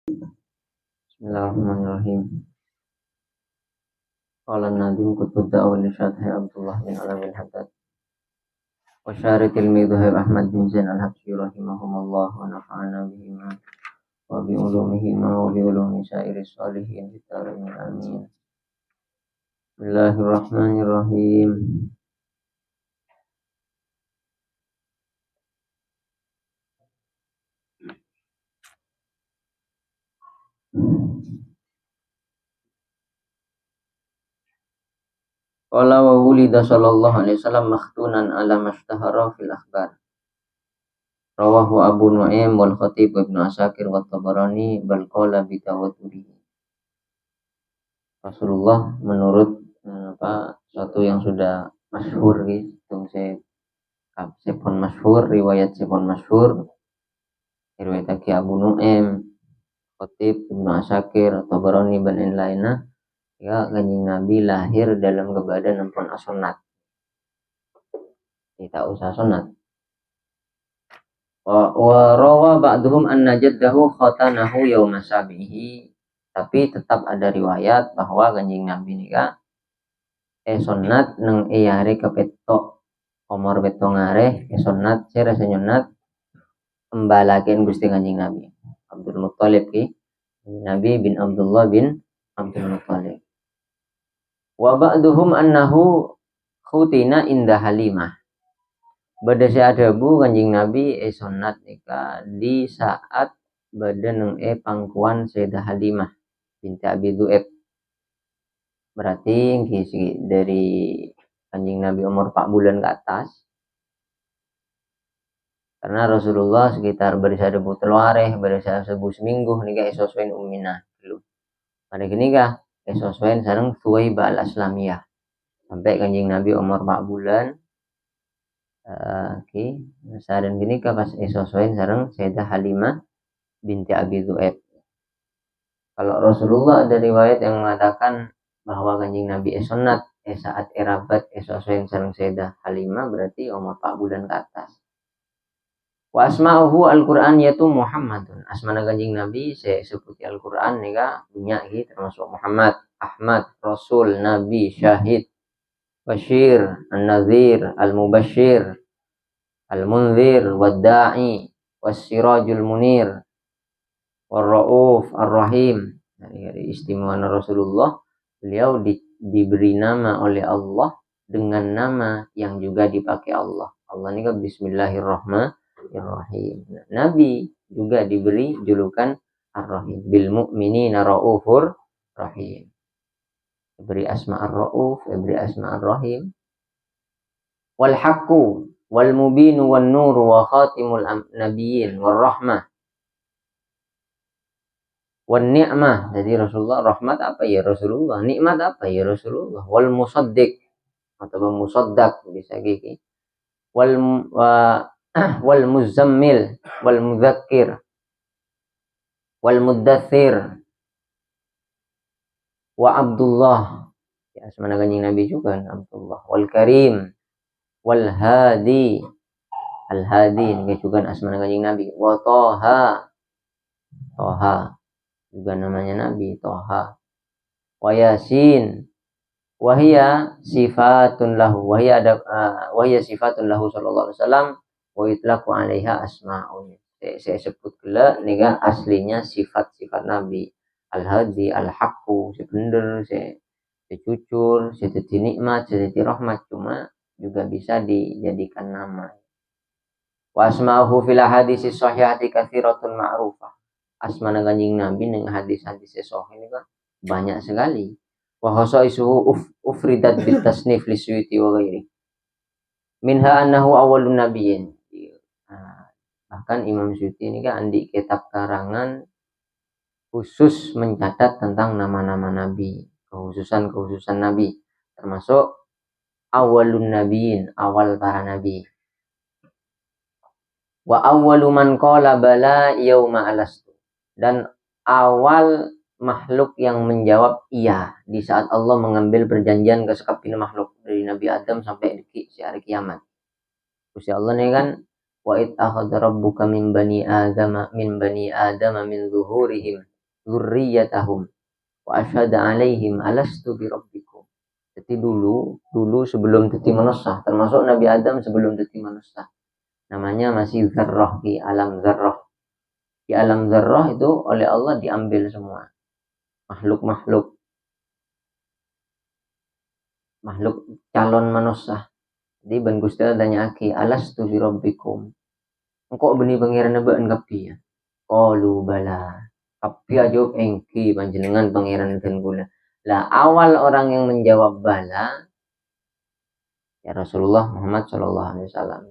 Bismillahirrahmanirrahim. Qala an-nadim kutub da'wal irsyad Abdullah bin Ala bin Haddad wa syari tilmidhu Ahmad bin Zain al-Habsyi rahimahumullah wa nafa'ana bihima wa bi ulumihima wa bi ulumi syairi sholihin bitaramin amin. Bismillahirrahmanirrahim. Qala wa wulida sallallahu alaihi wasallam makhtunan ala mashtahara fil akhbar. Rawahu Abu Nu'aim wal Khatib Ibnu Asakir wa Tabarani bal qala bi tawaturihi. Rasulullah menurut suatu yang sudah masyhur gitu, sepon masyhur, riwayat sepon masyhur, riwayat Abu Nu'aim, Khatib Ibnu Asakir, Tabarani dan lainnya. Ya, Kanjeng Nabi lahir dalam keadaan ampun asonat. Tidak usah sonat. Wa rawa ba'duhum anna jaddahu khatanahu yauma sabihi. Tapi tetap ada riwayat bahwa Kanjeng Nabi nika sonat nang hari kepetok omor betong areh sonat sira senyonat embalaken Gusti Kanjeng Nabi Abdul Muthalib ki Nabi bin Abdullah bin Abdul Muthalib. Wa ba'duhum annahu khutina inda Halimah. Badase adabu Kanjeng Nabi sonat nika di saat badan pangkuan Sayyidah Halimah binti Abi Du'aib. Berarti dari Kanjeng Nabi umur 4 bulan ke atas. Karena Rasulullah sekitar berisadabu teluareh, berisadabu seminggu nika esoswen ummina dulu. Pada gini kah esoswen sareng Thuwaibah al-Aslamiyah. Sampai Kanjeng Nabi umur 4 bulan sareng gini kah pas esoswen sareng Sayyidah Halimah binti Abi Du'aib. Kalau Rasulullah ada riwayat yang mengatakan bahwa Kanjeng Nabi sonat saat erabat esoswen sareng Sayyidah Halimah berarti umur 4 bulan ke atas. Wa asma'uhu al-Qur'an yaitu Muhammadun. Asmana Kanjeng Nabi seperti Al-Qur'an nika banyak termasuk Muhammad, Ahmad, Rasul, Nabi, Syahid, Bashir, An-Nadhir, Al-Mubashir, Al-Munzir, Wad-Da'i, Was-Sirajul Munir, War-Ra'uf, Ar-Rahim. Dari istimewa Rasulullah, beliau diberi nama oleh Allah dengan nama yang juga dipakai Allah. Allah ini kan Bismillahirrahmanirrahim. Nabi juga diberi julukan Ar-Rahim. Bil mu'minina ra'ufur rahim. Diberi asma Ar-Ra'uf, diberi asma Ar-Rahim. Wal haqqu wal mubinu wan nuru wa khatimul nabiyyin war rahmah. Wan ni'mah. Jadi Rasulullah rahmat apa ya Rasulullah, nikmat apa ya Rasulullah. Wal musaddiq atau musaddaq bisa gini. Wal muzammil wal mudzakkir wal muddathir wa Abdullah. Ya asmana Kanjeng Nabi juga Abdullah. Wal karim wal hadi. Al hadi ini juga asmana Kanjeng Nabi. Wa Toha. Toha juga namanya Nabi Toha. Wa Yasin. Wahia sifatun lahu. Wahia sifatun lahu sallallahu alaihi wasallam. Wa itlaqu alaiha asma'un. Saya sebut gila nika aslinya sifat-sifat Nabi. Al-hadi, al-haqqu, si bener, si jujur, si nikmat, si rahmat, cuma juga bisa dijadikan nama. Wa asma'uhu fil hadis sahihati katsiratun ma'rufah. Asmana Kanjeng Nabi ning hadis-hadis sahih nika banyak sekali. Wa khasaisuhu ufridat bit tasnif li Suyuti wa ghairi. Minha annahu awwalun nabiyyin. Bahkan Imam Suyuti ini kan andi kitab karangan khusus mencatat tentang nama-nama nabi, kehususan nabi, termasuk awwalun nabiyyin, awal para nabi. Wa awwalu man qala bala yauma alastu. Dan awal makhluk yang menjawab iya di saat Allah mengambil perjanjian ke sekapina makhluk dari Nabi Adam sampai di hari kiamat. Gusti Allah ini kan wa id akhadha rabbuka min bani adama min zuhurihim dzurriyyatahum wa asyhadu 'alaihim alastu birabbikum. Jadi dulu sebelum dadi manusia, termasuk Nabi Adam sebelum dadi manusia. Namanya masih zarrah, di alam zarrah. Di alam zarrah itu oleh Allah diambil semua makhluk calon manusia. Jadi ben Gusti Allah tanya aki, alastu bi rabbikum. Engkau beni pangeran nebaan kapi ya. Qalu bala. Kapi ajawab engki panjenengan pangeran dan kula. Lah awal orang yang menjawab bala ya Rasulullah Muhammad sallallahu alaihi wasallam.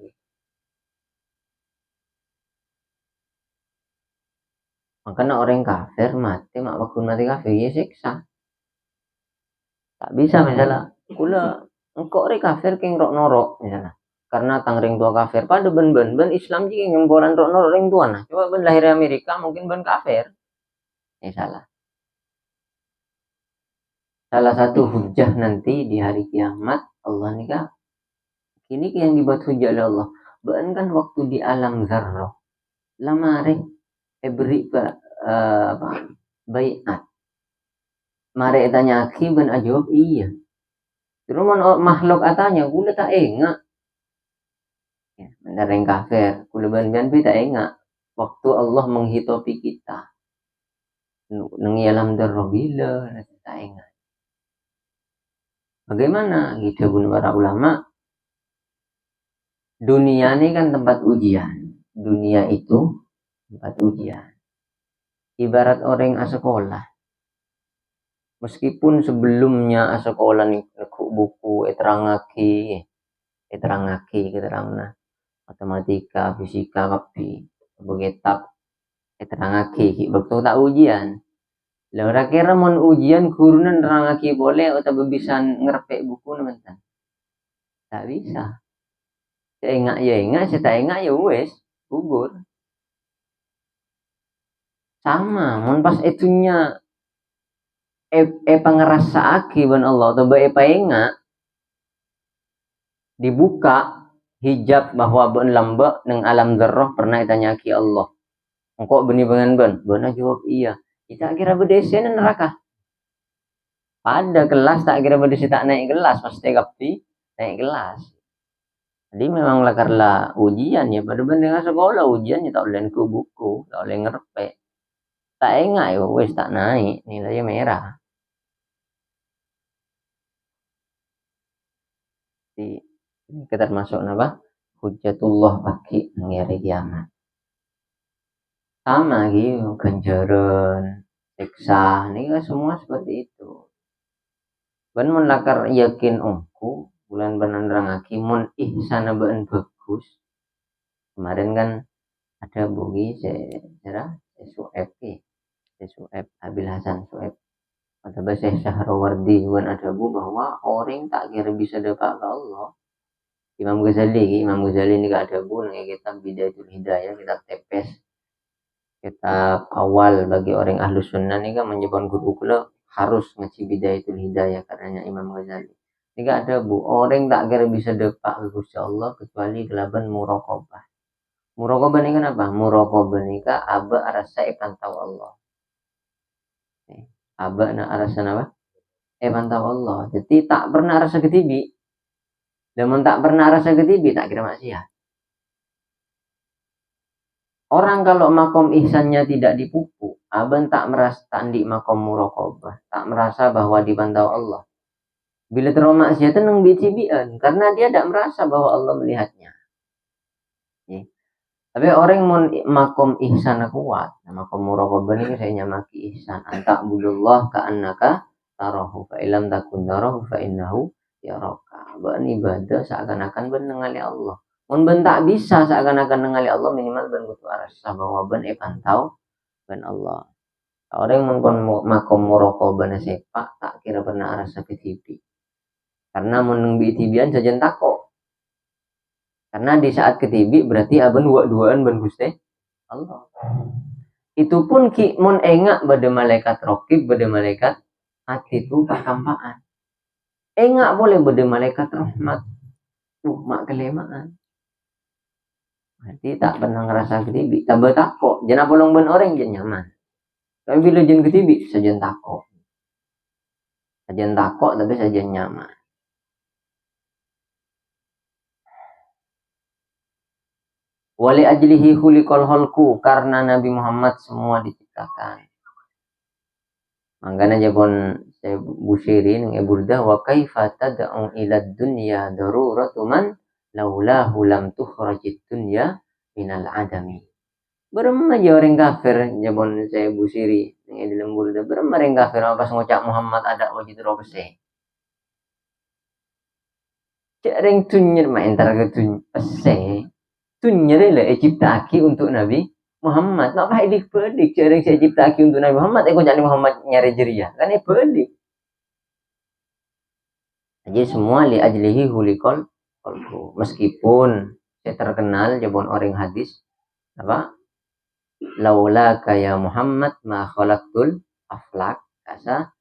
Makanya orang kafir mati mati kafir ya siksa. Tak bisa misalnya kula engkau orang kafir keng rok norok misalnya. Karena tangring tua kafir pada ben Islam jing yang boran rok norok ring tua nah. Coba ben lahir Amerika mungkin ben kafir. Salah. Salah satu hujah nanti di hari kiamat Allah nikah. Ini yang dibuat hujah oleh Allah. Bahkan waktu di alam zarrah lamare beri baiat. Mare tanya aki ben ajawab iya. Terus makhluk atanya gula tak enggak. Ya, benar yang kafir. Gula ben tak enggak. Waktu Allah menghitopi kita. Nang alam zarrah bila tak enggak. Bagaimana? Gitu pun para ulama. Dunia ini kan tempat ujian. Dunia itu tempat ujian. Ibarat orang sekolah. Meskipun sebelumnya sekolah nih buku terangaki keterangna matematika, fisika, kapi, begitu terangaki waktu tak ujian. Lah kira mon ujian gurunan terangaki boleh atau bisa ngerpek buku nemen. Tak bisa. Saya ingat, saya tak ingat ya wes gugur. Sama, mon pas itunya pangerasa aki ban Allah atau ingat dibuka hijab bahwa ben lamba neng alam zarrah pernah ditanya ki Allah. Engkau beni pengen ben jawab iya. Kita kira berdesi neraka. Pada kelas tak kira berdesi tak naik kelas pasti kapi naik kelas. Jadi memang karena ujian ya pada dengan sekolah ujian ya tak boleh ke buku, tak boleh ngerepek. Tak ingat ya wes tak naik nilainya merah. Jadi kita termasuk apa? Hujatullah bagi hari kiamat. Sama gitu, ganjaran, siksa, ini kan semua seperti itu. Ben mun lakar yakin ongku bulan benandang aki mun ihsana ben bagus. Kemarin kan ada bugi Sueb Abil Hasan Sueb. Ada bahasa Syahrawardi juga ada bu bahwa orang tak kira bisa dapat ke Allah. Imam Ghazali ini gak ada bu nang kitab Bidayatul Hidayah, kitab tepes. Kitab awal bagi orang ahlu sunnah ini kan menyebut guru kula harus ngaji Bidayatul Hidayah katanya Imam Ghazali. Ini ada bu orang tak kira bisa dapat ke Gusti Allah kecuali kelaban muraqabah. Muraqabah ini kan apa? Muraqabah ini kan aba arasa pantau Allah. Aba na arasa apa? Pantau Allah. Jadi tak pernah rasa ketibi. Dan tak pernah rasa ketibi tak kira maksiat. Orang kalau makom ihsannya tidak dipupuk, aban tak merasa tandi makom muraqabah, tak merasa bahwa dipantau Allah. Bila terlalu maksiat nang bicibian, karena dia tidak merasa bahwa Allah melihatnya. Ya. Tapi orang makom ihsan kuat, makom muraqabah ini saya nyamaki ihsan. Anta budullah ka'annaka tarahu, fa ilam takun tarahu fa innahu yaraka. Ban ibadah seakan-akan menengali Allah. Mun ben tak bisa seakan-akan ningali Allah minimal ben kudu arasa bahwa ben pantau ben Allah. Orang mun kon makom muraqabah sepak tak kira pernah arasa ketibi. Karena mun bitibian sajen takok. Karena di saat ketibi berarti aben duaan ben Gusti Allah. Itu pun ki mun engak bade malaikat raqib bade malaikat hati itu pakampaan. Engak boleh bade malaikat rahmat. Mak kelemaan. Berarti tak pernah ngerasa ketibi, tambah takut. Jangan bolong ben orang jadi nyaman. Tapi bila jen ketibi, sajen takok. Sajen takok tapi sajen nyaman. Wali ajlihi khuliqal khalqu, karena Nabi Muhammad semua diciptakan. Mangkana jabon saya Busiri ning Burdah, wa kaifa tad'u ila dunya daruratu man laulahu lam tukhrajid dunya minal adami. Berema aja orang kafir jabon saya Busiri ning dalam Burdah, berema orang kafir pas ngucap Muhammad ada wajib robese. Cek ring tunyer main tar ke tun pese. Tunyer le ciptaki untuk Nabi Muhammad, nak baik dipedik cara saya ciptaki untuk Nabi Muhammad, aku jadi Muhammad nyari jeria, kan pedik. Jadi semua li ajlihi hulikol, meskipun saya terkenal jabon orang hadis, apa? Laula kaya Muhammad ma khalaqtul aflak, kasa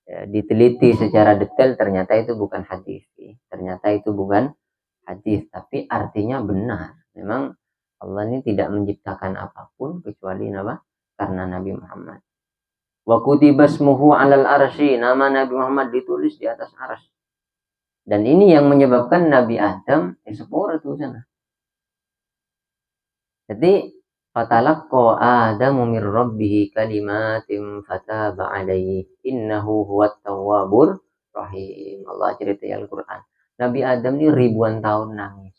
diteliti secara detail ternyata itu bukan hadis, ternyata itu bukan hadis, tapi artinya benar. Memang Allah ini tidak menciptakan apapun kecuali apa? Karena Nabi Muhammad. Wa kutiba ismuhu 'alal arsy, nama Nabi Muhammad ditulis di atas arsy. Dan ini yang menyebabkan Nabi Adam sepura itu sana. Jadi fatalaqqa Adamu mir rabbih kalimatin fataba 'alaihi innahu huwat tawwabur rahim. Allah cerita di Al-Qur'an. Nabi Adam ini ribuan tahun nangis.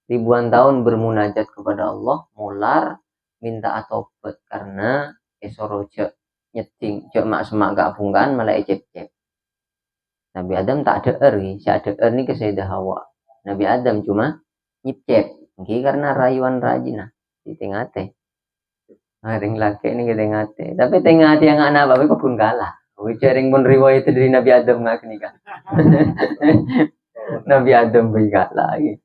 Ribuan tahun bermunajat kepada Allah, mular minta atobat karena esoroja nyeting cek mak semak gak pungkan malah ecep-cep. Nabi Adam tak ada si ada ni ke Sayyidah Hawa. Nabi Adam cuma nyicep, karena rayuan rajina di tengate. Ring laki ini ke tengate. Tapi tengate yang anak bapak pun kalah. Wicaring pun riwayat dari Nabi Adam nggak kan. Nabi Adam berkalah lagi.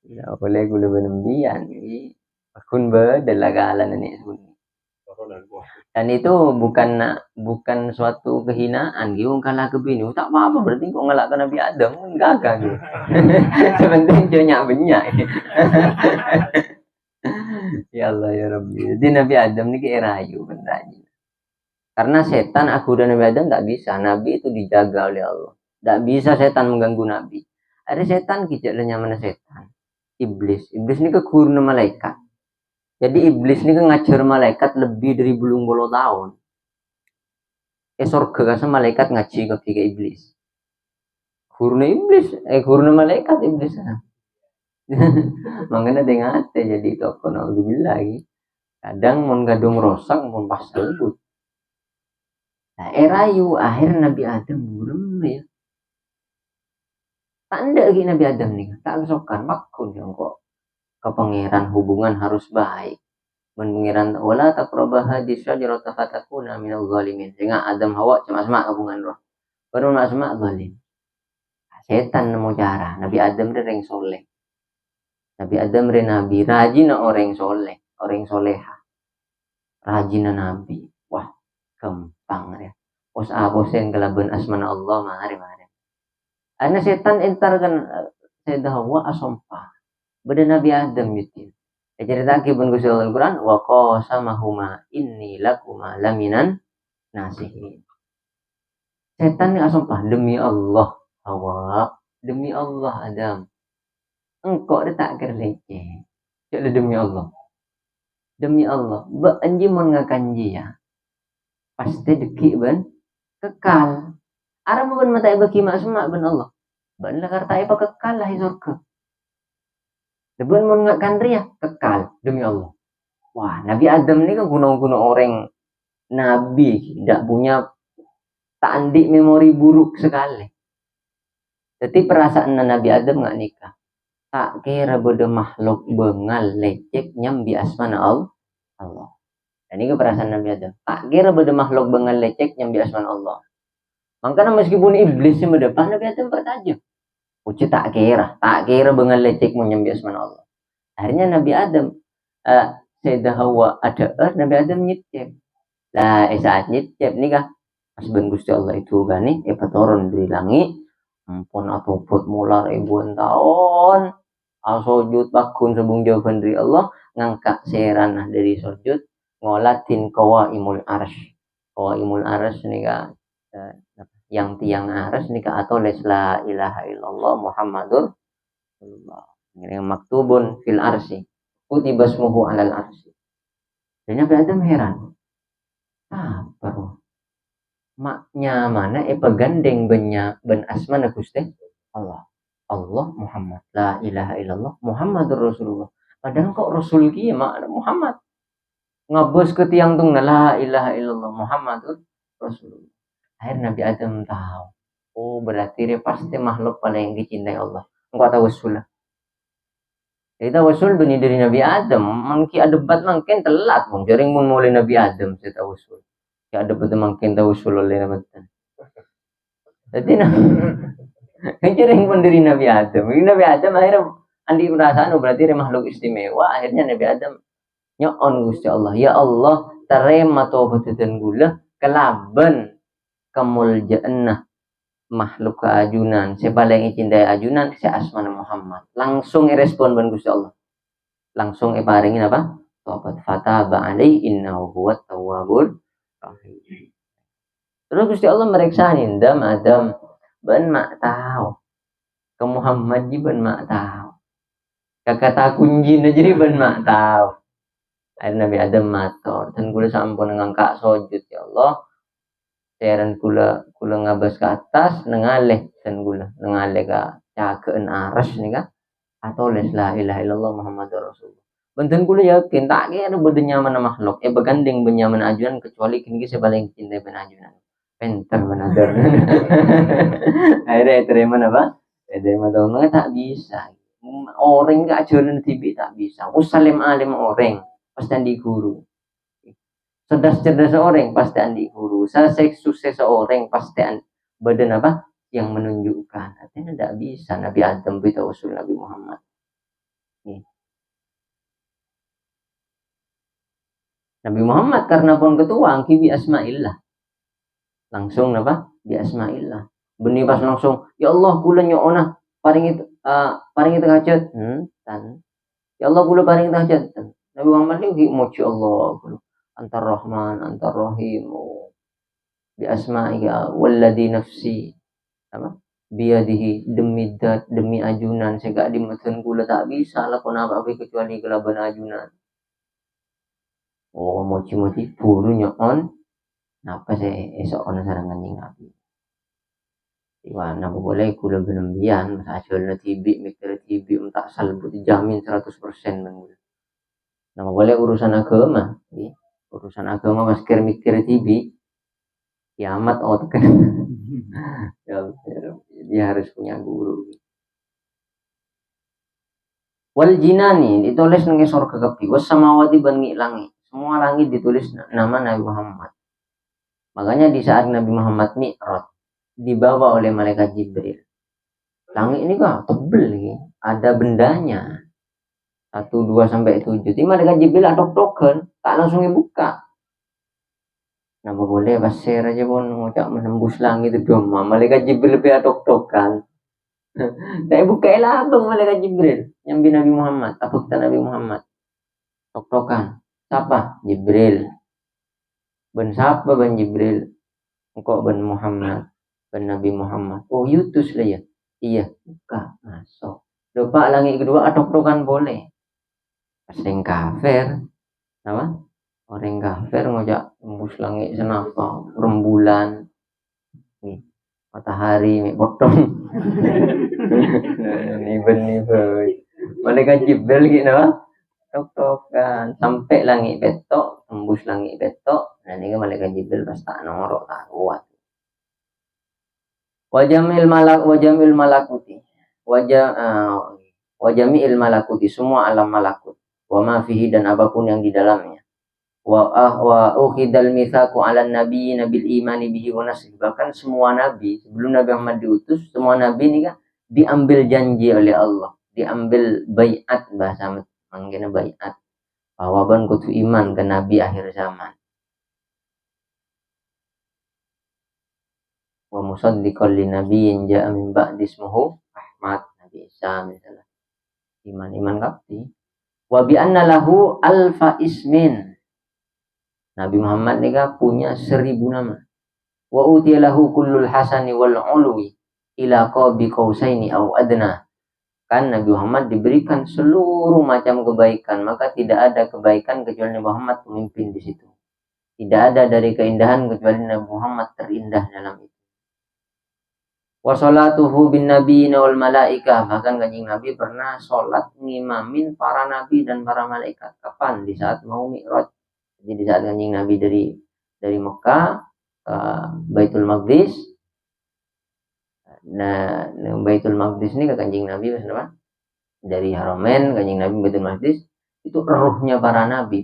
Ya, boleh gula benembian. Akun berdelagalan ini. Dan itu bukan suatu kehinaan. Giung kalah ke bini. Tak apa-apa berarti kok ngelakkan Nabi Adam. Enggak gitu. Sebenarnya banyak banyak. Ya Allah ya Rabbi. Jadi Nabi Adam ini kayak rayu beneran. Karena setan aku dan Nabi Adam tak bisa. Nabi itu dijaga oleh Allah. Tak bisa setan mengganggu Nabi. Ada setan kijaknya mana setan. Iblis ini keguru malaikat. Jadi iblis ini ngajar malaikat lebih dari belum puluh tahun. Surga kan malaikat ngaji ke iblis. Guru malaikat iblis. Makanya dengar jadi tokoh naudzubillah lagi. Kadang mun gadung rosak mun pas sebut. Nah, erayu akhir Nabi Adam burem ya. Tanda lagi Nabi Adam nih, tak sokan makun yang kok ke pangeran hubungan harus baik. Pangeran wala taqrabah hadis syajarata fatakuna minal zalimin. Sehingga Adam Hawa cuma hubungan roh. Baru cuma zalim. Setan nemu cara. Nabi Adam ring soleh. Nabi Adam nabi rajin orang soleh, orang soleha. Rajin Nabi. Wah, gampang ya. Pos abosen kelaban asmana Allah mari. Ana setan entar kan Sayyidah Hawa asompa. Beda Nabi Adam gitu. Cerita kibun Gusti Al-Qur'an wa qasamahuma inni lakuma laminan nasihin. Setan ni asompa demi Allah Hawa, demi Allah Adam. Engkau dia tak kerlece. Cak demi Allah. Demi Allah, ba anji mun ngakanji ya. Pasti deki ban kekal. Aram ban mata bagi maksumak ban Allah. Ban la karta apa kekal lah surga. Deban mun ngakan ria kekal demi Allah. Wah, Nabi Adam ini kan guna-guna orang nabi, tidak punya tandi memori buruk sekali. Jadi perasaan Nabi Adam nggak nikah. Tak kira beda makhluk bengal lecek nyambi asmana Allah. Dan ini perasaan Nabi Adam. Tak kira beda makhluk bengal lecek nyambi asmana Allah. Makanya meskipun iblis yang berdepan Nabi Adam bertajam. Uci tak kira bengal lecek nyambi asmana Allah. Akhirnya Nabi Adam Sayyidah Hawa ada Nabi Adam nyicep. Lah saat nyicep nih kah asban Gusti Allah itu kan nih turun dari langit ampun atau buat mular ribuan tahun sujud bakun sebung jawaban dari Allah ngangkat seranah dari sujud ngolatin qawaimul arsy. Qawaimul arsy nika yang tiang arsy nika atulis la ilaha illallah Muhammadur Rasulullah. Yang maktubun fil arsy. Kutiba ismuhu alal arsy. Dan Nabi Adam heran. Apa? Maknya mana pegandeng ben asmana Gusti Allah. Allah Muhammad. La ilaha illallah Muhammadur Rasulullah. Padahal kok Rasul ki mak Muhammad. Ngabos ke tiang tung la ilaha illallah Muhammadur Rasulullah. Akhirnya Nabi Adam tahu. Oh berarti dia pasti makhluk paling dicintai Allah. Engkau tahu usul. Jadi tawasul dunia dari Nabi Adam. Mungkin ada debat mungkin telat. Mungkin jaring mun mulai Nabi Adam saya tawasul. Ya ada debat mungkin tawasul oleh Nabi Adam. Jadi jaring pun dari Nabi Adam. Nabi Adam akhirnya andi perasaan berarti dia makhluk istimewa. Akhirnya Nabi Adam nyon Gusti Allah. Ya Allah, terima taubat dan gula kelaban kemuliaan makhluk keajunan. Saya paling cintai ajunan saya asmana Muhammad. Langsung respon ban Gusti Allah. Langsung paringin apa? Taubat fataba alaihi innahu huwat tawwabur rahim. Terus Gusti Allah meriksain dam Adam ban mak tahu. Ke Muhammad ban mak tahu. Kata kunci jadi ban mak tahu. Akhirnya Nabi Adam matur dan kula sampun ngangkat sujud ya Allah. Seran kula ngabas ke atas nengaleh dan kula nengaleh ke cakeun aras nika atau la ilaha illallah Muhammadur Rasulullah. Benten kula yakin tak ada bedenya mana makhluk begandeng benyaman ajuan kecuali kini saya paling cinta ben ajunan. Penter benar. Akhirnya terima apa? Terima dong tak bisa. Orang gak ajaran TV tak bisa. Usalim alim orang pasti andi guru. Cerdas orang pasti andi guru. Sukses seorang pasti badan apa yang menunjukkan. Artinya tidak bisa Nabi Adam itu usul Nabi Muhammad. Nabi Muhammad karena pun ketua angki bi asma'illah. Langsung apa? Bi asma'illah. Benih pas langsung, ya Allah kula nyoona paring itu hajat. Tan. Ya Allah kula paring itu hajat. Nabi Muhammad ini moci Allah kula. Antar Rahman, antar Rahim. Bi asma'ika walladzi nafsi. Apa? Biadihi demi dat demi ajunan saya gak dimaten kula tak bisa lah apa kecuali kelaban ajunan. Oh moci-moci buru nyon napa saya esok ana sareng kanjeng Nabi. Iwan napa boleh kula benembian hasilna tibi mikir tibi tak salbu dijamin 100% man. Napa boleh urusan agama, urusan agama mikir tibi kiamat kan. Ya, dia harus punya guru. Wal jinani ditulis nang surga kepi, was samawati ban langit. Semua langit ditulis nama Nabi Muhammad. Makanya di saat Nabi Muhammad mi'raj dibawa oleh malaikat Jibril. Langit ini kok tebel nih, ada bendanya. 1, 2 sampai 7. Jadi malaikat Jibril atok-tokan, tak langsung dibuka. Napa boleh pasir aja pun ngucap menembus langit itu dong. Malaikat Jibril lebih atok-tokan. Saya buka lah abang malaikat Jibril yang bin Nabi Muhammad. Apa kata Nabi Muhammad? Tok-tokan. Siapa? Jibril. Ben siapa ben Jibril? Engkau ben Muhammad. Ben Nabi Muhammad. Oh yutus lah ya. Iya. Buka. Masuk. Lupa langit kedua atok-tokan boleh. Pasang kafir. Apa? Orang kafir ngajak tembus langit senapa rembulan nih matahari nih potong nih malaikat Jibril gitu tok-tokan sampai langit betok tembus langit betok dan ini malaikat Jibril pas tak norok tak kuat wajamil malakuti wajamil malakuti semua alam malakut wa ma fihi dan apapun yang di dalamnya wa ukhidal mitsaqu 'alan nabi nabil imani bihi wa nasr. Bahkan semua nabi sebelum Nabi Muhammad diutus semua nabi ini kan diambil janji oleh Allah, diambil baiat bahasa manggilnya baiat bahwa ban kudu iman ke nabi akhir zaman. Wa musaddiqal li nabiyyin ja'a min ba'di ismuhu Ahmad, Nabi Isa misalnya. Iman kapti. Wa bi anna lahu alfa ismin. Nabi Muhammad ni punya 1000 nama. Wa utiyalahu kullul hasani wal ulwi ila qabi qausaini au adna. Kan Nabi Muhammad diberikan seluruh macam kebaikan, maka tidak ada kebaikan kecuali Nabi Muhammad pemimpin di situ. Tidak ada dari keindahan kecuali Nabi Muhammad terindah dalam itu. Wa salatuhu bin nabiyina wal malaikah, bahkan kanjeng Nabi pernah sholat ngimamin para nabi dan para malaikat. Kapan? Di saat mau Mi'raj. Jadi di saat kanjeng Nabi dari Mekah ke Baitul Maqdis. Nah, Baitul Maqdis ini ke kanjeng Nabi apa? Dari Haramain kanjeng Nabi Baitul Maqdis, itu ruhnya para nabi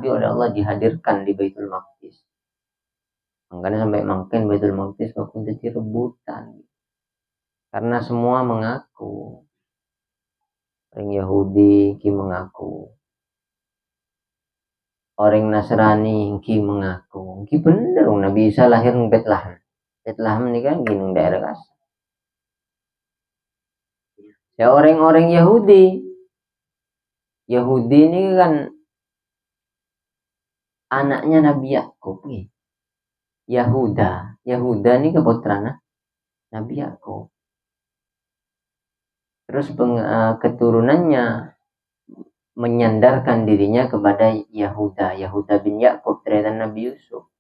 oleh Allah dihadirkan di Baitul Maqdis. Makanya sampai makin Baitul Maqdis waktu jadi rebutan. Karena semua mengaku. Orang Yahudi ki mengaku. Orang Nasrani ki mengaku. Ki bener Nabi Isa lahir di Bethlehem. Bethlehem ini kan gini daerah Gaza. Ya orang-orang Yahudi ini kan anaknya Nabi Yakub nih. Yahuda ini keputraan Nabi Yakub. Terus keturunannya menyandarkan dirinya kepada Yahuda bin Yakub terhadap Nabi Yusuf.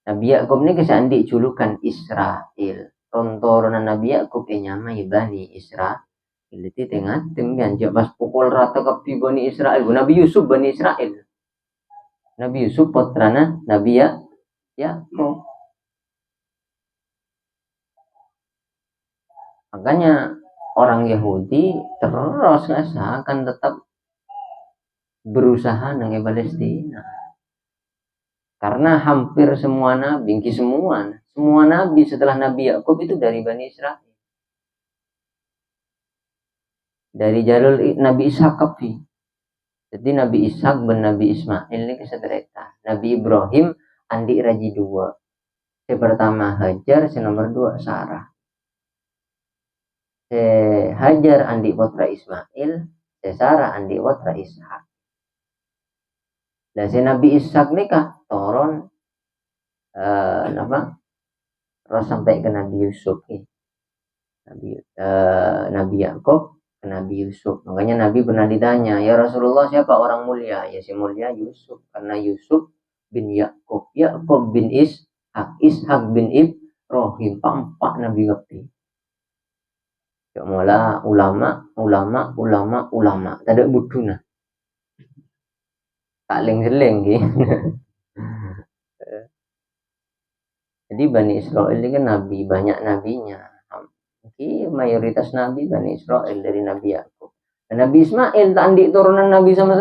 Nabi Yakub ini kesandik julukan Israel. Rontoran Nabi Yakub nyamai Bani Israel. Itu tengah tembian pas pukul rata ke Bani Israel. Nabi Yusuf Bani Israel. Nabi Yusuf putrana Nabi Yakub. Makanya orang Yahudi terus akan tetap berusaha dengan Palestina. Karena hampir semua nabi, semua nabi setelah Nabi Yakub itu dari Bani Israel. Dari jalur Nabi Ishak kapi. Jadi Nabi Ishak dan Nabi Ismail ini kesetereta. Nabi Ibrahim andi raji 2. Yang pertama Hajar, yang nomor 2 Sarah. Hajar andi putra Ismail, Sarah andi putra Ishak. Dan Nabi Ishak nikah turun terus sampai ke Nabi Yusuf Nabi Yakub ke Nabi Yusuf. Makanya Nabi pernah ditanya, ya Rasulullah siapa orang mulia? Ya si mulia Yusuf, karena Yusuf bin Yakub bin Ishak bin Ibrahim, empat Nabi Nabi. Ya mula ulama tidak butuh tak leng-leng gitu. Jadi Bani Israel ini kan nabi, banyak nabinya. Mayoritas nabi Bani Israel dari Nabi Yakub. Dan Nabi Ismail tak turunan nabi sama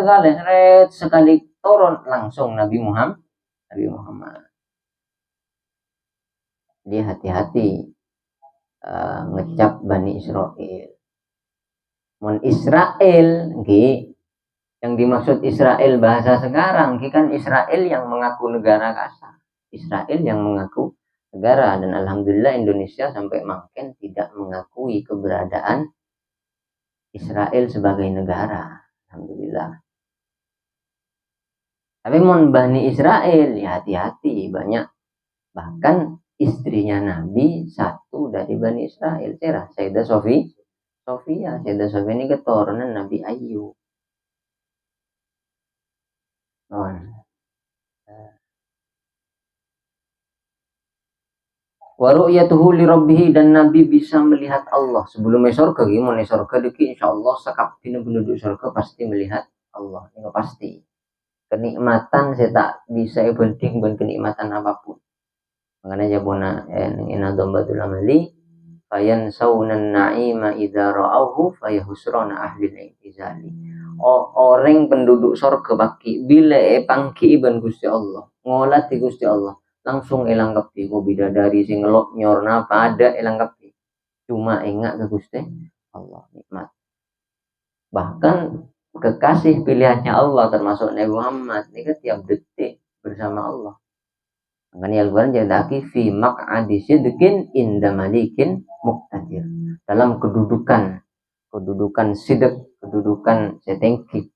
sekali turun langsung Nabi Muhammad. Jadi hati-hati ngecap Bani Israel. Mon Israel, yang dimaksud Israel bahasa sekarang, kan Israel yang mengaku negara Gaza. Israel yang mengaku negara, dan alhamdulillah Indonesia sampai makin tidak mengakui keberadaan Israel sebagai negara. Alhamdulillah. Tapi mon Bani Israel ya hati-hati, banyak bahkan istrinya Nabi satu dari Bani Israel. Sayyidah Sofia ini keturunan Nabi Ayub. Wa ru'yatuhu li rabbih, dan Nabi bisa melihat Allah sebelum surga. Gimana surga deki insyaallah sakabeh penduduk surga pasti melihat Allah. Ini pasti. Kenikmatan saya tak bisa banding dengan kenikmatan apapun. Makanya jabona ina dhambatul amali fayan saunan na'ima idza ra'auhu fayahusrana ahli al-izali. Orang penduduk surga baki bila pangki iban Gusti Allah, ngolat di Gusti Allah, langsung elang kepi. Bidadari sing ngelok nyorna pada elang kepi. Cuma ingat ke Gusti Allah, nikmat. Bahkan kekasih pilihannya Allah termasuk Nabi Muhammad ini tiap detik bersama Allah. Makanya Al-Quran jadi fi maq'adi sidqin inda malikin muqtadir. Dalam kedudukan sidq, kedudukan setengki.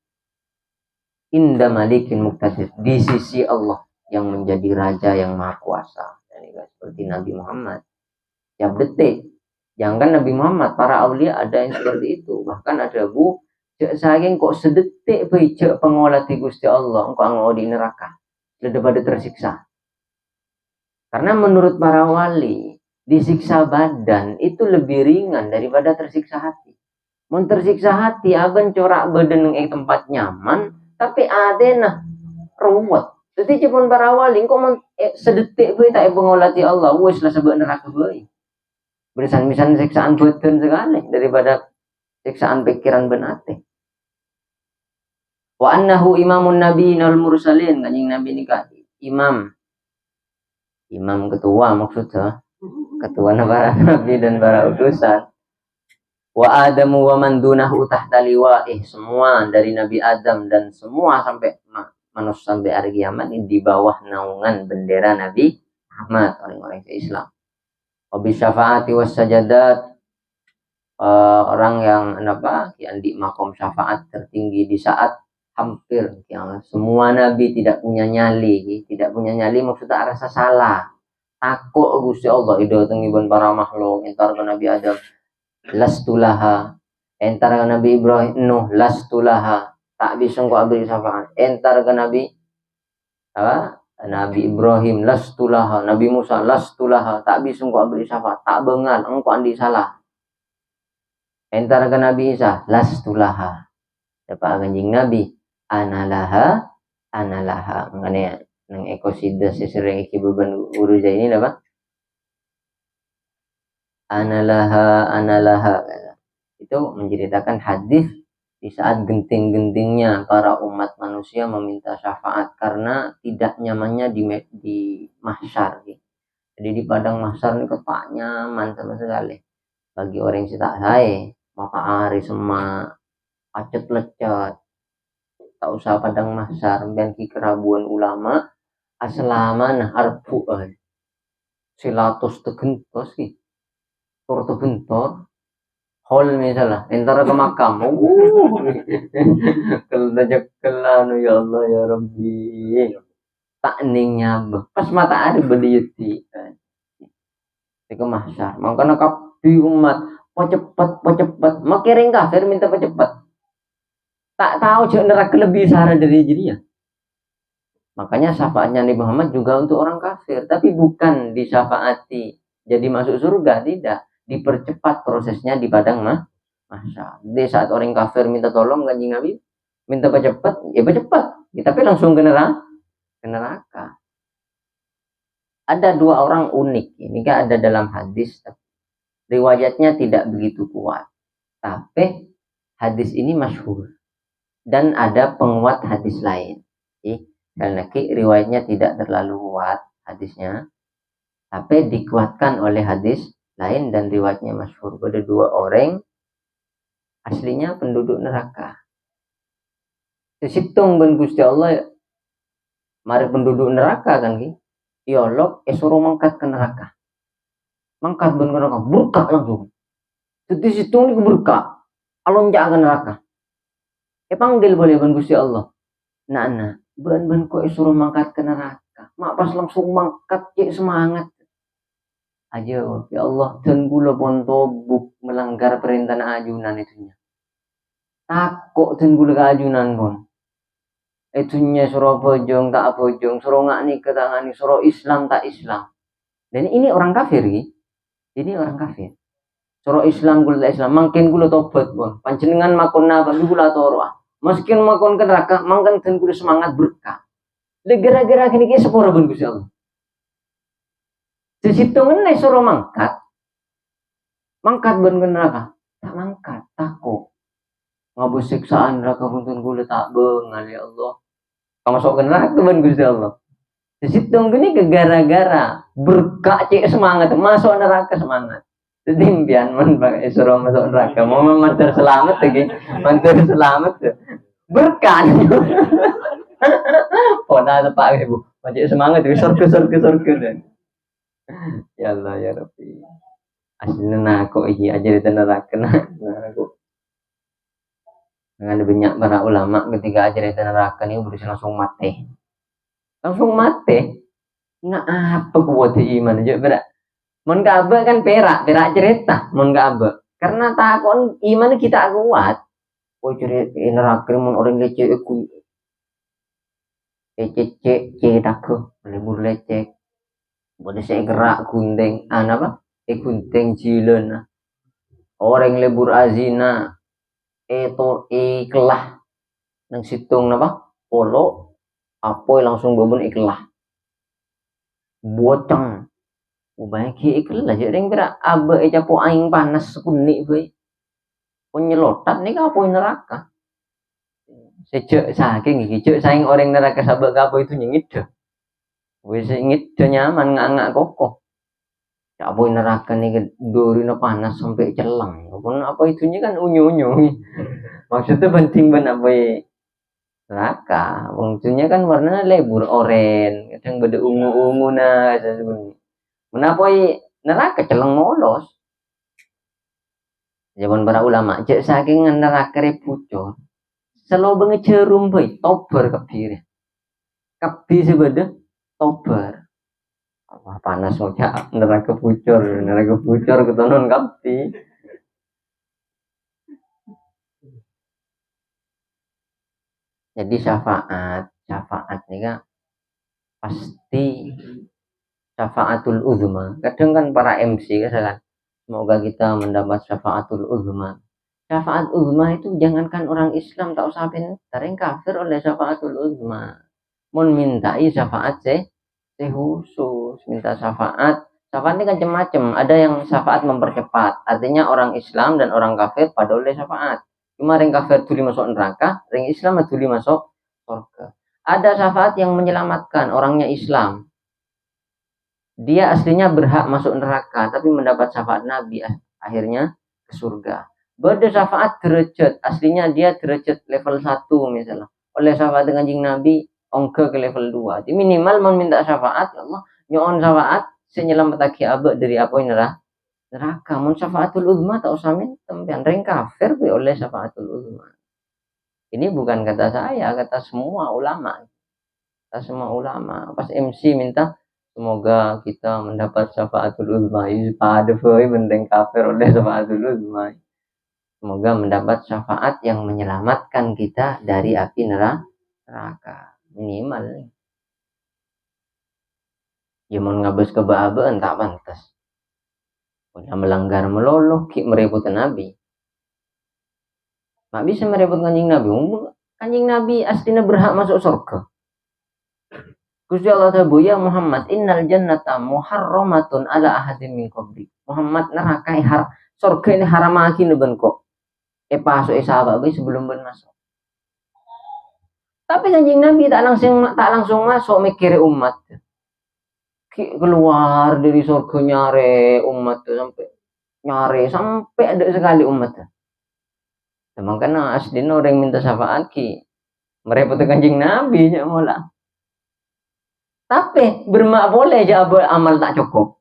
Inda malikin muqtadir, di sisi Allah, yang menjadi raja yang maha kuasa. Yani, seperti Nabi Muhammad. Tiap detik. Jangan Nabi Muhammad, para aulia ada yang seperti itu. Bahkan ada saking kok sedetik baik pengolah di Gusti Allah, engkau ngau di neraka. Daripada tersiksa. Karena menurut para wali, disiksa badan itu lebih ringan daripada tersiksa hati. Mau tersiksa hati, aben corak badan yang tempat nyaman, tapi ada nah ruwet. Jadi cuma para wali, engkau sedetik baik tak pengolah di Allah, wes lah sebab neraka baik. Berisan-berisan siksaan badan sekali daripada siksaan pikiran benate. Wa annahu imamun nabi nal mursalin, kanjing Nabi nikah imam ketua maksudnya, ketua para nabi dan para utusan. Wa adamu wa man dunahu tahta liwa'ih, semua dari Nabi Adam dan semua sampai manusia sampai hari kiamat ini di bawah naungan bendera Nabi Muhammad, orang-orang Islam. Wabi syafaati was sajadat, orang yang yang di makom syafaat tertinggi di saat hampir yang semua nabi tidak punya nyali maksudnya rasa salah takut Gusti Allah ido tengibun para makhluk entar ke Nabi Adam lastulaha, entar ke Nabi Ibrahim Nuh lastulaha, tak bisa kau beri syafaat, entar ke Nabi Ibrahim lastulaha, Nabi Musa lastulaha, tak bisa engkau beri syafaat, tak bengal engkau andi salah. Entar ke Nabi Isa lastulaha, dapat kanjing Nabi analaha mengenai nang ekosida sesering iki beban uruza ini apa? Analaha itu menceritakan hadis di saat genting-gentingnya para umat manusia meminta syafaat karena tidak nyamannya di mahsyar. Jadi di padang mahsyar ini tak nyaman sama sekali. Bagi orang yang tak saya, maka hari semak, pacet lecet, tak usah padang mahsyar, dan kerabuan ulama, aslaman arbu'an, silatus tegentos, tur tegentor, hol misalnya, entar ke makam, kelanu ya Allah ya Rabbi, tak ningnya, pas mata ada berdiri, ke mahsyar, makanya kapi umat, cepat, makiring kafir minta cepat, tak tahu jangan neraka lebih sahara dari dirinya. Makanya syafaatnya Nabi Muhammad juga untuk orang kafir, tapi bukan disyafaati jadi masuk surga, tidak, dipercepat prosesnya di padang mahsyar. Jadi saat orang kafir minta tolong kanjeng Nabi, minta cepat, ya cepat, ya, tapi langsung ke neraka. Ada dua orang unik, ini kan ada dalam hadis, riwayatnya tidak begitu kuat, tapi hadis ini masyhur dan ada penguat hadis lain. Karena riwayatnya tidak terlalu kuat hadisnya, tapi dikuatkan oleh hadis lain dan riwayatnya masyhur. Ada dua orang aslinya penduduk neraka. Sesitung ben Gusti Allah mari penduduk neraka kan ki. Iolog suruh mangkat ke neraka. Mangkat ben neraka, burka langsung. Jadi situng ni burka. Alon jangan neraka. Panggil boleh ben Gusti Allah. Nah, ben kok suruh mangkat ke neraka. Mak pas langsung mangkat cek semangat. Aja ya Allah dan gula pontobuk melanggar perintah ajunan itunya. Takut dan gula ajunan pun. Itunya suruh bojong tak bojong, suruh ngani ketangani, suruh Islam tak Islam. Dan ini orang kafir ki. Ini orang kafir. Suruh Islam gula tak Islam, makin gula tobat pun. Panjenengan makon apa gula toroa. Meski makon ke neraka, mangkan dan gula semangat berkah. Gara-gara kini sepura pun Gusti Allah. Sesitungan nih suruh mangkat ben ke neraka, tak mangkat, takut. Ngabus siksaan neraka punten gula tak bengal ya Allah. Kamu masuk ke neraka ben Gusti Allah. Sesitung gini gara-gara berkah cek semangat, masuk neraka semangat. Jadi impian men pakai suruh masuk neraka, mau mantar selamat lagi, mantar selamat tuh. Berkah. Pona tepak ibu, macam semangat tuh surga dan. Ya Allah ya Rabbi. Aslinya aku iki aja di neraka aku. Dengan banyak para ulama ketika aja di neraka ini berusaha langsung mati. langsung mati. Nah apa kuat iman aja berak. Mun kabe kan perak cerita mun kabe. Karena takon iman kita kuat. Oh cerita neraka mun orang leceh aku leceh aku lebur leceh. Boleh saya gerak gunting apa? Gunting jilen. Orang lebur azina itu iklah nang situng apa? Polo apa langsung bobon iklah. Bocang ubahnya ki ikhlas jadi kira abe capo aing panas kuning we penyelotat nih kapo neraka sejak saking iki saing orang neraka sabak kapo itu nyengit deh wis ngit nyaman ngangak kokoh kapo neraka nih dorina panas sampai celang pun apa itunya kan unyu-unyu maksudnya penting banget apa neraka wongnya kan warnanya lebur oren kadang beda ungu-ungu nah sebenarnya menapa neraka celeng molos zaman para ulama cek saking neraka pucor selalu ngecerum bae tobar kebir kebi sebeda tobar wah panas soalnya neraka pucor ketonon kebi jadi syafaat nih kan pasti syafaatul uzma kadang kan para MC kan semoga kita mendapat syafaatul uzma. Syafaat uzma itu jangankan orang Islam tak usah pintar yang kafir oleh syafaatul uzma. Mun mintai syafaat khusus minta syafaat. Syafaat ini kan macam-macam. Ada yang syafaat mempercepat. Artinya orang Islam dan orang kafir pada oleh syafaat. Cuma orang kafir tuli masuk neraka, orang Islam tuli masuk surga. Ada syafaat yang menyelamatkan orangnya Islam. Dia aslinya berhak masuk neraka, tapi mendapat syafaat Nabi akhirnya ke surga. Beda syafaat derajat, aslinya dia derajat level 1 misalnya. Oleh syafaat dengan Kanjeng Nabi, ongke ke level 2. Jadi minimal meminta syafaat, ya Allah, nyoon syafaat, senyelamatake abe dari apa ini neraka. Mun syafaatul uzma tak usah minta, reng kafir oleh syafaatul uzma. Ini bukan kata saya, kata semua ulama. Kata semua ulama. Pas MC minta semoga kita mendapat syafaatul uzma. Pada penting kafir oleh syafaatul uzma. Semoga mendapat syafaat yang menyelamatkan kita dari api neraka. Minimal. Jangan ngabes kebabaan tak pantas. Udah melanggar meloloh, merepot Nabi. Mak bisa merepot Kanjeng Nabi. Kanjeng Nabi aslinya berhak masuk surga. Gusti Allah tahu ya Muhammad innal jannata muharramatun ala ahadin min qabli. Muhammad neraka surga ini haram lagi ben kok. Pasuk sahabat sebelum ben masuk. Tapi Kanjeng Nabi tak langsung masuk mikir umat. Keluar dari surga nyare umat sampai ada sekali umat. Memang karena aslinya orang minta syafaat merepot Kanjeng Nabi nya malah. Tapi bermak boleh aja amal tak cukup.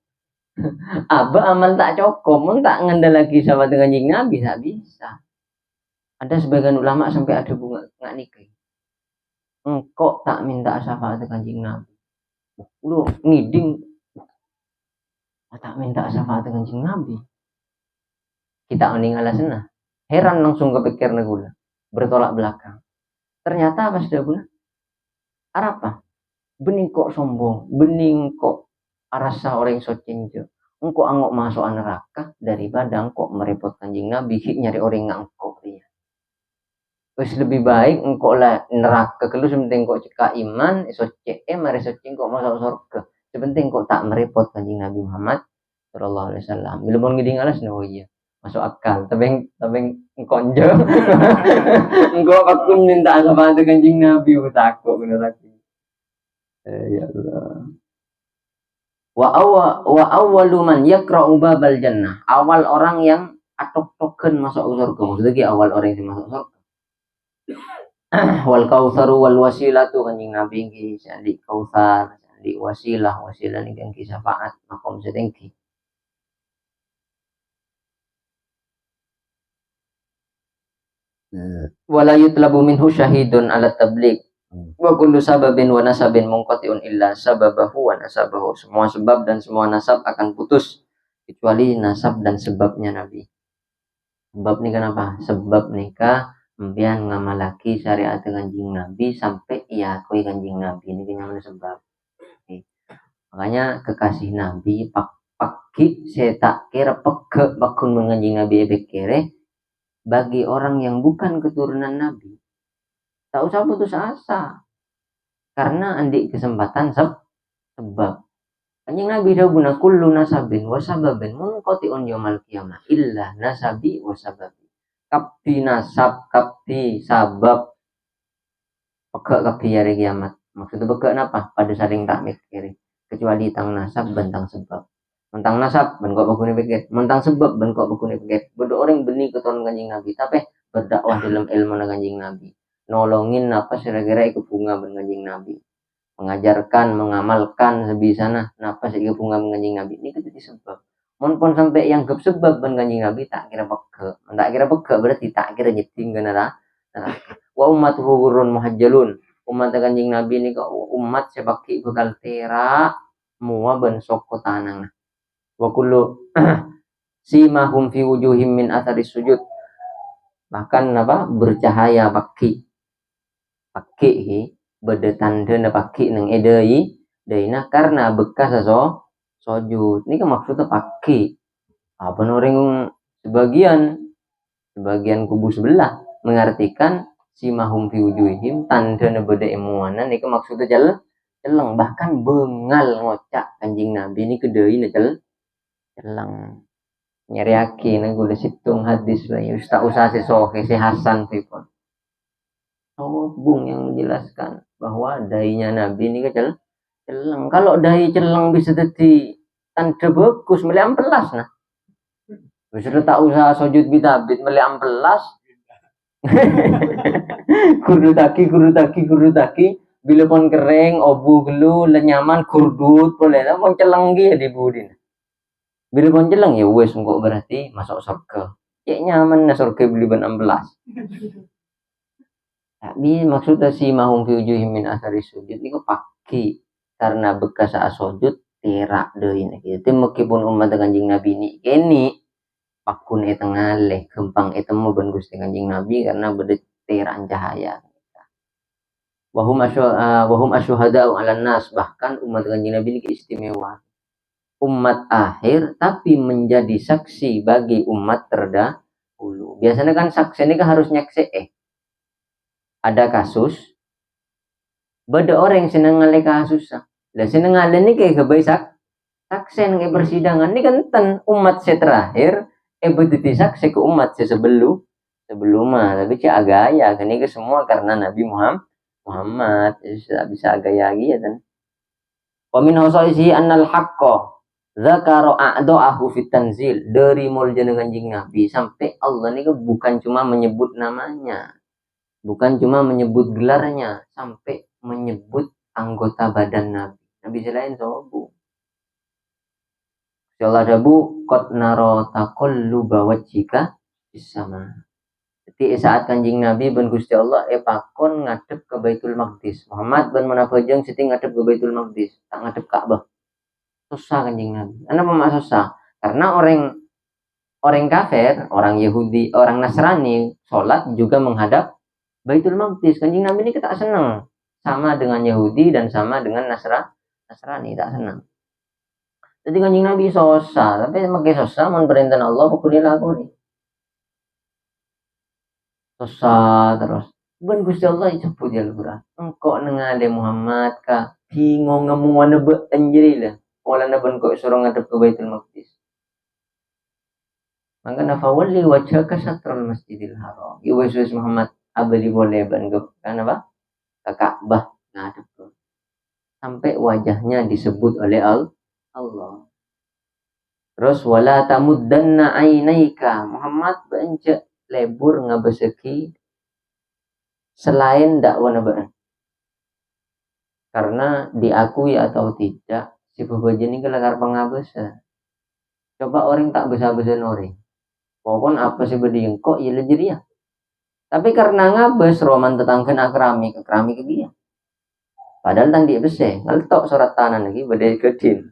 Amal tak cukup, mun tak ngandel lagi sama dengan Kanjeng Nabi tak bisa. Ada sebagian ulama sampai ada bunga nggak nikah. Engkau tak minta syafaat Kanjeng Nabi. Lu ngiding tak minta syafaat Kanjeng Nabi. Kita meninggal sana. Heran langsung kepikir negula. Bertolak belakang. Ternyata pas dia guna apa? Bening kok sombong, bening kok rasa orang socenjo. Engkau angok masuk neraka daripada engkau merepot Kanjeng Nabi nyari orang ngangkok dia. Terus lebih baik engkau lah neraka kalau sepenting kau cekak iman, mari soce kok masuk surga. Sepenting kau tak merepot Kanjeng Nabi Muhammad sallallahu alaihi wasallam. Bila mau ngiding alas no iya. Masuk akal, tapi konjo. Engkau aku minta sama Kanjeng Nabi takut neraka. Ya Allah. Wa awwalu man yaqra'u babal jannah. Awal orang yang atok-token masuk surga. Maksudnya awal orang yang masuk surga. Wal kautsaru wal wasilatu Kanjeng Nabi ki sandi kautsar, sandi wasilah ni kan ki syafaat makom sedengki. Wala yutlabu minhu syahidun ala tabligh. Wa kullu sababin wa nasabin munqati'un illa sababahu wa nasabahu. Semua sebab dan semua nasab akan putus kecuali nasab dan sebabnya Nabi. Sebab nih kenapa? Sebab nikah mbian ngamalaki syariat kanjing Nabi sampai ia akui kanjing Nabi ini kenyaman sebab. Makanya kekasih Nabi pakki saya tak kira peke bakun menganjing Nabi ebekere bagi orang yang bukan keturunan Nabi. Tak usah putus asa. Karena andik kesempatan sebab. Kanjing Nabi dawuh kullu nasabin wa sababin munqati'un yaumil qiyamah illa nasabi wa sababi. Kapti nasab, kapti sabab. Pekak kapti hari kiamat. Maksudnya pekak apa? Pada saling tak mikir. Kecuali tang nasab bentang sebab. Mentang nasab ben kok bagune pikir. Mentang sebab ben kok bagune pikir. Bodoh orang benih keton kanjing Nabi. Tapi berdakwah dalam ilmu kanjing Nabi. Nolongin apa kira-kira ikut bunga ben kanjing Nabi. Mengajarkan, mengamalkan sebisana napa sih bunga menganjing Nabi ini jadi sebab. Mon sampai yang ke sebab ben kanjing Nabi tak kira peke. Tak kira peke berarti tak kira nyeting genera. Wa ummatuhu ghurrun muhajjalun. Umat kanjing Nabi ini kok umat sebaki bekal tera mua ben soko tanang. Wa kullu simahum fi wujuhim min athari sujud. Bahkan apa bercahaya baki beda tanda na paki nang edai daina karena bekas sojud ini kan maksudnya paki apa orang sebagian kubu sebelah mengartikan si mahum fi wujuhim tanda na beda emuanan ini kan maksudnya celeng bahkan bengal ngocak kanjing Nabi ini kedai na celeng nyariaki na gula situng hadis lah usah si Sohe si Hasan pun Bung yang menjelaskan bahwa dainya Nabi ini kan celeng. Kalau dai celeng bisa jadi tanda bagus meli ampelas nah. Bisa tak usah sujud bitabit meli ampelas. Kudu taki bila pon kering obu gelu lenyaman kurdut boleh lah pon celeng ge di budin. Bila pon celeng ya wes engko berarti masuk surga. Ya nyaman na surga beli ban ampelas. Tapi maksudnya si mahum fi wujuhim min asari sujud ini paki karena bekas saat sujud terak deh ini. Jadi meskipun umat kanjing Nabi ini pakun ngaleh gempang mau ben Gusti kanjing Nabi karena beda terak cahaya. Wahum asyuhada ala nas bahkan umat kanjing Nabi ini istimewa. Umat akhir tapi menjadi saksi bagi umat terdahulu. Biasanya kan saksi ini kan harus nyaksi ada kasus beda orang yang seneng ngale kasus lah seneng ngale ini kayak kebaik saksen kayak persidangan ini kan umat saya terakhir berdiri saksi ke umat saya sebelum tapi cak agaya kan ini semua karena Nabi Muhammad bisa agaya lagi ya kan wa min hosoisi annal haqqa zakaro a'do'ahu fit tanzil dari mulja dengan kanjing Nabi sampai Allah ini bukan cuma menyebut namanya bukan cuma menyebut gelarnya sampai menyebut anggota badan Nabi. Nabi selain sobu. Insyaallah dabu qad naro taqalluba wajhika bisama. Jadi saat kanjing Nabi ben Gusti Allah pakon ngadep ke Baitul Maqdis. Muhammad ben munafajeng siti ngadep ke Baitul Maqdis, tak ngadep Ka'bah. Susah kanjing Nabi. Kenapa mak susah? Karena orang kafir, orang Yahudi, orang Nasrani sholat juga menghadap Baitul Maqdis. Kanjing Nabi ini kita senang sama dengan Yahudi dan sama dengan Nasrani tak senang. Jadi kanjing Nabi sosa, tapi makai sosa mon perintah Allah pokoknya lagu nih. Sosa terus. Ben Gusti Allah disebut ya Al-Qur'an. Engkau nengade Muhammad ka bingung ngemuan nebe anjirila. Wala na ben kok suruh ngadep ke Baitul Maqdis. Maka nafawalli wajhaka satrul Masjidil Haram. Yesus Muhammad abadi boleh banggap kan apa ke Ka'bah ngadep sampai wajahnya disebut oleh Allah. Terus wala tamuddanna ainaika Muhammad bencet lebur ngabeseki selain dakwah nabi karena diakui atau tidak si bebaja ini kelakar pengabesa. Coba orang tak besa-besa orang pokon apa sih beding kok iya lejeria. Tapi karena ngabes roman tetangken akrami ke dia. Padahal tadi besi, ngeltok surat tanah lagi badai kedin.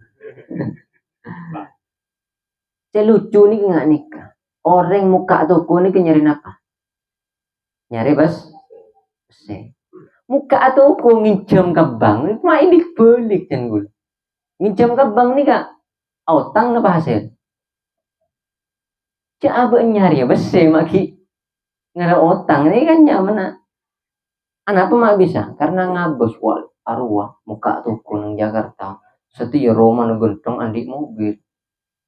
Saya lucu nih nggak nikah. Orang muka toko nih nyari apa? Nyari besi. Muka toko nginjam ke bank, mah ini balik kan gue. Nginjam ke bank nih kak, utang apa hasil? Cak abang nyari besi maki ngara utang ini kan nyaman. Kenapa mak bisa? Karena ngabos wal arwah muka toko nang Jakarta. Setia Roma gentong andik mobil.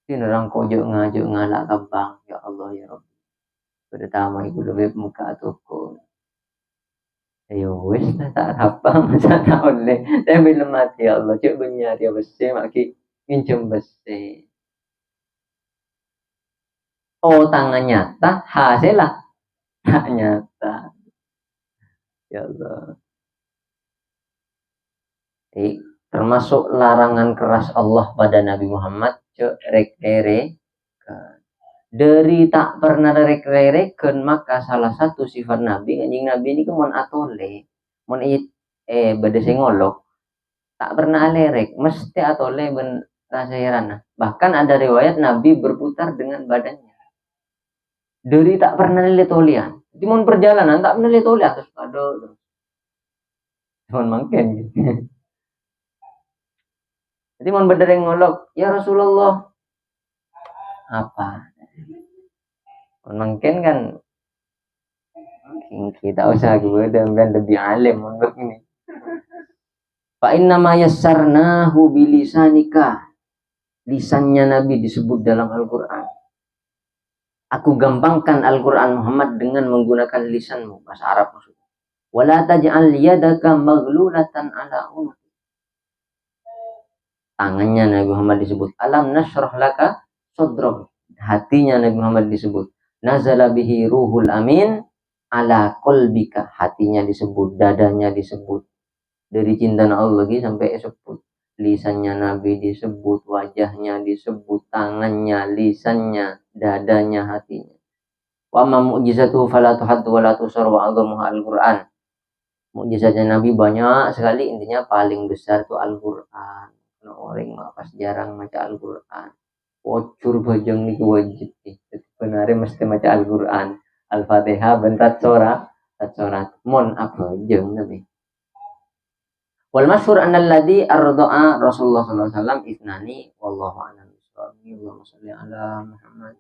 Ini orang kojok ngajak ngalak ke bank. Ya Allah ya Rabbi. Pertama ibu lebih muka toko. Ayo wis tak apa masa tak oleh. Tapi belum mati ya Allah. Cuk benyar ya besi maki minjem besi. Oh tangan nyata hasil lah tak nyata. Ya Allah. Termasuk larangan keras Allah pada Nabi Muhammad cuk rek rere dari tak pernah rek-rereken maka salah satu sifat Nabi anjing Nabi ini mon atole mon bade sengolok tak pernah lerek mesti atole ben rasa heran. Bahkan ada riwayat Nabi berputar dengan badannya dari tak pernah lihat tolian di mon perjalanan tak pernah lihat tolian terus aduh mon mangken gitu. Jadi mon bade ngolok ya Rasulullah apa mon mangken kan kita usah gue dan lebih alim untuk ini. Fa inna ma yassarnahu bilisanika. Lisannya Nabi disebut dalam Al-Qur'an. Aku gampangkan Al-Qur'an Muhammad dengan menggunakan lisanmu, bahasa Arab maksudnya. Wala taj'al yadaka maghlulatan ala unuq. Tangannya Nabi Muhammad disebut. Alam nashrah laka sadrak. Hatinya Nabi Muhammad disebut. Nazala bihi ruhul amin ala qalbika. Hatinya disebut, dadanya disebut. Dari cinta Allah lagi sampai disebut. Lisannya Nabi disebut, wajahnya disebut, tangannya, lisannya, dadanya, hatinya. Wa ma mu'jizatuhu fala tuhaddu wa la tusar wa 'azzamuha Al-Qur'an. Mukjizatnya Nabi banyak sekali, intinya paling besar itu Al-Qur'an. Nah, orang pas jarang maca Al-Qur'an. Wocur bajang niku wajib. Sebenarnya mesti maca Al-Qur'an. Al-Fatihah bentat surat, mon apa jeung Nabi. Wal masyhur anna alladhi arda'a Rasulullah sallallahu alaihi wasallam itnani wallahu a'lam bishawab. Allahumma shalli ala Muhammad.